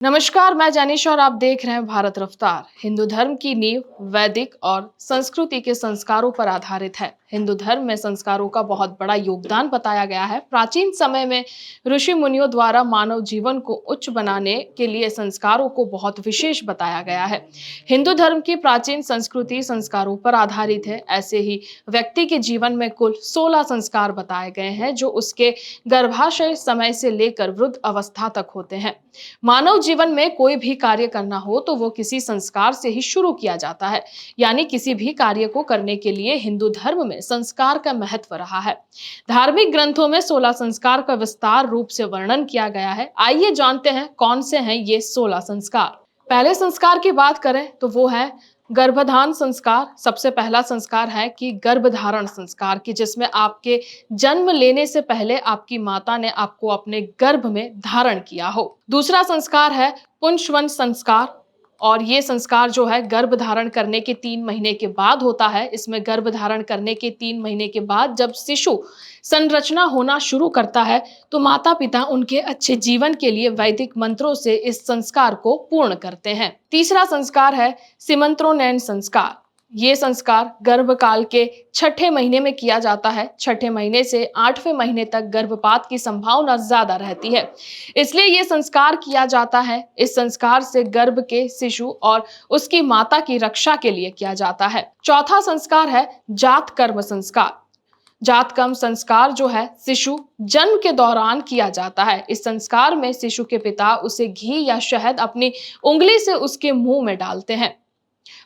नमस्कार, मैं जानिश और आप देख रहे हैं भारत रफ्तार। हिंदू धर्म की नींव वैदिक और संस्कृति के संस्कारों पर आधारित है। हिंदू धर्म में संस्कारों का बहुत बड़ा योगदान बताया गया है। प्राचीन समय में ऋषि मुनियों द्वारा मानव जीवन को उच्च बनाने के लिए संस्कारों को बहुत विशेष बताया गया है। हिंदू धर्म की प्राचीन संस्कृति संस्कारों पर आधारित है। ऐसे ही व्यक्ति के जीवन में कुल 16 संस्कार बताए गए हैं, जो उसके गर्भाशय समय से लेकर वृद्ध अवस्था तक होते हैं। मानव जीवन में कोई भी कार्य करना हो तो वो किसी संस्कार से ही शुरू किया जाता है। यानी किसी भी कार्य को करने के लिए हिंदू धर्म में संस्कार का महत्व रहा है। धार्मिक ग्रंथों में 16 संस्कार का विस्तार रूप से वर्णन किया गया है। आइए जानते हैं कौन से हैं ये 16 संस्कार। पहले संस्कार की बात करें तो वो है गर्भधान संस्कार। सबसे पहला संस्कार है कि गर्भधारण संस्कार, की जिसमें आपके जन्म लेने से पहले आपकी माता ने आपको अपने गर्भ में धारण किया हो। दूसरा संस्कार है पुंसवन संस्कार, और ये संस्कार जो है गर्भ धारण करने के 3 महीने के बाद होता है। इसमें गर्भ धारण करने के 3 महीने के बाद जब शिशु संरचना होना शुरू करता है तो माता पिता उनके अच्छे जीवन के लिए वैदिक मंत्रों से इस संस्कार को पूर्ण करते हैं। तीसरा संस्कार है सीमंत्रोन्नयन संस्कार। ये संस्कार गर्भकाल के 6ठे महीने में किया जाता है। 6ठे महीने से 8वें महीने तक गर्भपात की संभावना ज्यादा रहती है, इसलिए ये संस्कार किया जाता है। इस संस्कार से गर्भ के शिशु और उसकी माता की रक्षा के लिए किया जाता है। चौथा संस्कार है जात कर्म संस्कार। जात कर्म संस्कार जो है शिशु जन्म के दौरान किया जाता है। इस संस्कार में शिशु के पिता उसे घी या शहद अपनी उंगली से उसके मुंह में डालते हैं।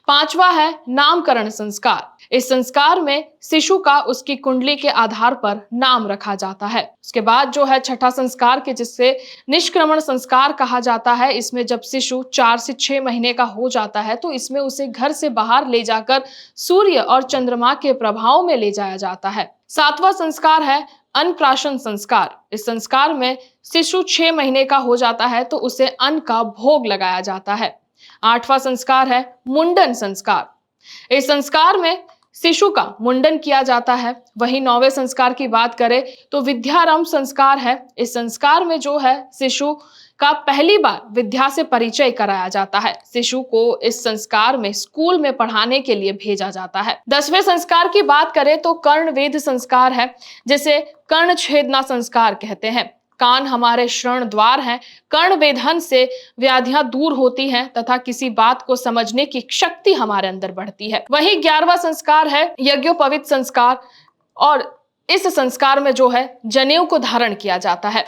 पांचवा है नामकरण संस्कार। इस संस्कार में शिशु का उसकी कुंडली के आधार पर नाम रखा जाता है। उसके बाद जो है छठा संस्कार, के जिससे निष्क्रमण संस्कार कहा जाता है। इसमें जब शिशु 4 से 6 महीने का हो जाता है तो इसमें उसे घर से बाहर ले जाकर सूर्य और चंद्रमा के प्रभाव में ले जाया जाता है। सातवां संस्कार है अन्नप्राशन संस्कार। इस संस्कार में शिशु 6 महीने का हो जाता है तो उसे अन्न का भोग लगाया जाता है। आठवां संस्कार है मुंडन संस्कार। इस संस्कार में शिशु का मुंडन किया जाता है। वहीं 9वें संस्कार की बात करें तो विद्यारंभ संस्कार है। इस संस्कार में जो है शिशु का पहली बार विद्या से परिचय कराया जाता है। शिशु को इस संस्कार में स्कूल में पढ़ाने के लिए भेजा जाता है। 10वें संस्कार की बात करें तो कर्णवेध संस्कार है, जिसे कर्ण छेदना संस्कार कहते हैं। कान हमारे श्रवण द्वार हैं। कर्ण वेधन से व्याधियां दूर होती हैं तथा किसी बात को समझने की शक्ति हमारे अंदर बढ़ती है। वहीं 11वां संस्कार है यज्ञोपवीत संस्कार, और इस संस्कार में जो है जनेऊ को धारण किया जाता है।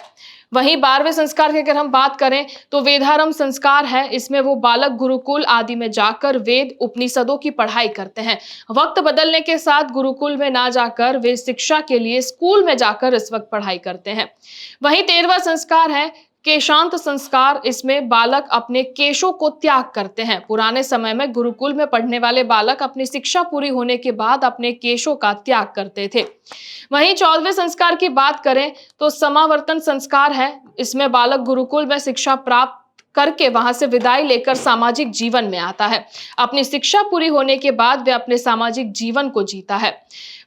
वहीं 12वें संस्कार की अगर हम बात करें तो वेदारंभ संस्कार है। इसमें वो बालक गुरुकुल आदि में जाकर वेद उपनिषदों की पढ़ाई करते हैं। वक्त बदलने के साथ गुरुकुल में ना जाकर वे शिक्षा के लिए स्कूल में जाकर इस वक्त पढ़ाई करते हैं। वहीं 13वां संस्कार है केशांत संस्कार। इसमें बालक अपने केशों को त्याग करते हैं। पुराने समय में गुरुकुल में पढ़ने वाले बालक अपनी शिक्षा पूरी होने के बाद अपने केशों का त्याग करते थे। वहीं 14वें संस्कार की बात करें तो समावर्तन संस्कार है। इसमें बालक गुरुकुल में शिक्षा प्राप्त करके वहां से विदाई लेकर सामाजिक जीवन में आता है। अपनी शिक्षा पूरी होने के बाद वे अपने सामाजिक जीवन को जीता है।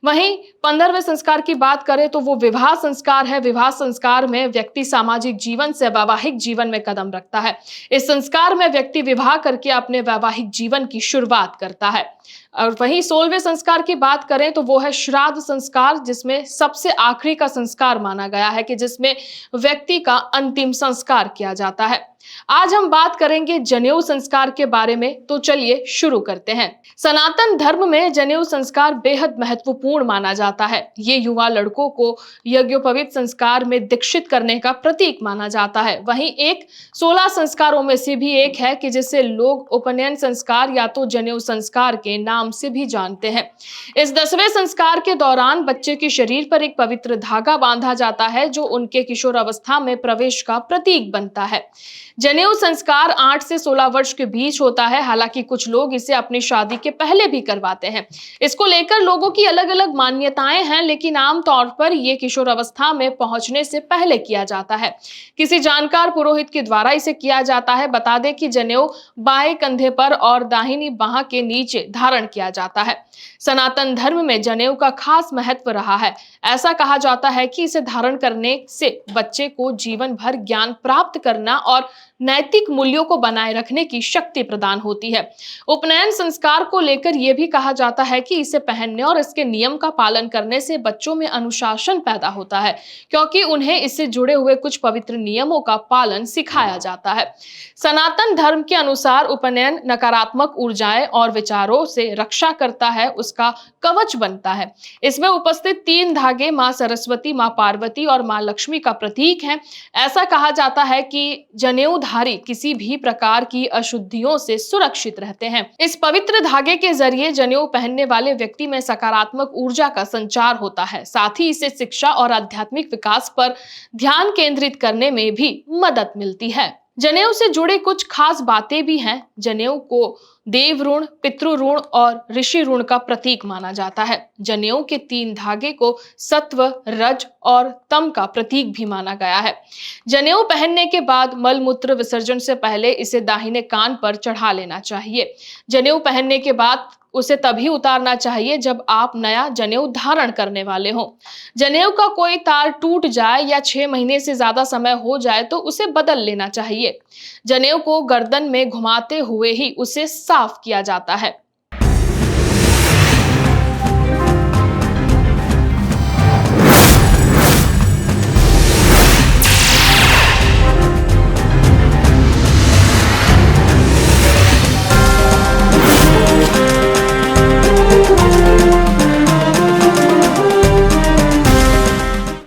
वहीं 15वें संस्कार की बात करें तो वो विवाह संस्कार है। विवाह संस्कार में व्यक्ति सामाजिक जीवन से वैवाहिक जीवन में कदम रखता है। इस संस्कार में व्यक्ति विवाह करके अपने वैवाहिक जीवन की शुरुआत करता है। और वहीं 16वें संस्कार की बात करें तो वो है श्राद्ध संस्कार, जिसमें सबसे आखिरी का संस्कार माना गया है कि जिसमें व्यक्ति का अंतिम संस्कार किया जाता है। आज हम बात करेंगे जनेऊ संस्कार के बारे में, तो चलिए शुरू करते हैं। सनातन धर्म में जनेऊ संस्कार बेहद महत्वपूर्ण माना जाता है। ये युवा लड़कों को यज्ञोपवीत संस्कार में दीक्षित करने का प्रतीक माना जाता है। वहीं एक 16 संस्कारों में से भी एक है कि जिसे लोग उपनयन संस्कार या तो जनेऊ संस्कार के नाम से भी जानते हैं। इस 10वें संस्कार के दौरान बच्चे के शरीर पर एक पवित्र धागा बांधा जाता है, जो उनके किशोर अवस्था में प्रवेश का प्रतीक बनता है। जनेऊ संस्कार 8 से 16 वर्ष के बीच होता है। हालांकि कुछ लोग इसे अपनी शादी के पहले भी करवाते हैं। इसको लेकर लोगों की अलग अलग मान्यताएं हैं, लेकिन आमतौर पर यह किशोर अवस्था में पहुंचने से पहले किया जाता है। किसी जानकार पुरोहित के द्वारा इसे किया जाता है। बता दें कि जनेऊ बाएं कंधे पर और दाहिनी बाह के नीचे धारण किया जाता है। सनातन धर्म में जनेऊ का खास महत्व रहा है। ऐसा कहा जाता है कि इसे धारण करने से बच्चे को जीवन भर ज्ञान प्राप्त करना और नैतिक मूल्यों को बनाए रखने की शक्ति प्रदान होती है। उपनयन संस्कार को लेकर यह भी कहा जाता है कि इसे पहनने और इसके नियम का पालन करने से बच्चों में अनुशासन पैदा होता है, क्योंकि उन्हें इससे जुड़े हुए कुछ पवित्र नियमों का पालन सिखाया जाता है। सनातन धर्म के अनुसार उपनयन नकारात्मक ऊर्जाएं और विचारों से रक्षा करता है, उसका कवच बनता है। इसमें उपस्थित 3 धागे मां सरस्वती, मां पार्वती और मां लक्ष्मी का प्रतीक हैं। ऐसा कहा जाता है कि जनेऊधारी किसी भी प्रकार की अशुद्धियों से सुरक्षित रहते हैं। इस पवित्र धागे के जरिए जनेऊ पहनने वाले व्यक्ति में सकारात्मक ऊर्जा का संचार होता है। साथ ही इसे शिक्षा और आध्यात्मिक विकास पर ध्यान केंद्रित करने में भी मदद मिलती है। जनेऊ से जुड़े कुछ खास बातें भी हैं। जनेऊ को देव ऋण, पितृ ऋण और ऋषि ऋण का प्रतीक माना जाता है। जनेऊ के 3 धागे को सत्व, रज और तम का प्रतीक भी माना गया है। जनेऊ पहनने के बाद मल मूत्र विसर्जन से पहले इसे दाहिने कान पर चढ़ा लेना चाहिए। जनेऊ पहनने के बाद उसे तभी उतारना चाहिए जब आप नया जनेऊ धारण करने वाले हों। जनेऊ का कोई तार टूट जाए या 6 महीने से ज्यादा समय हो जाए तो उसे बदल लेना चाहिए। जनेऊ को गर्दन में घुमाते हुए ही उसे साफ किया जाता है।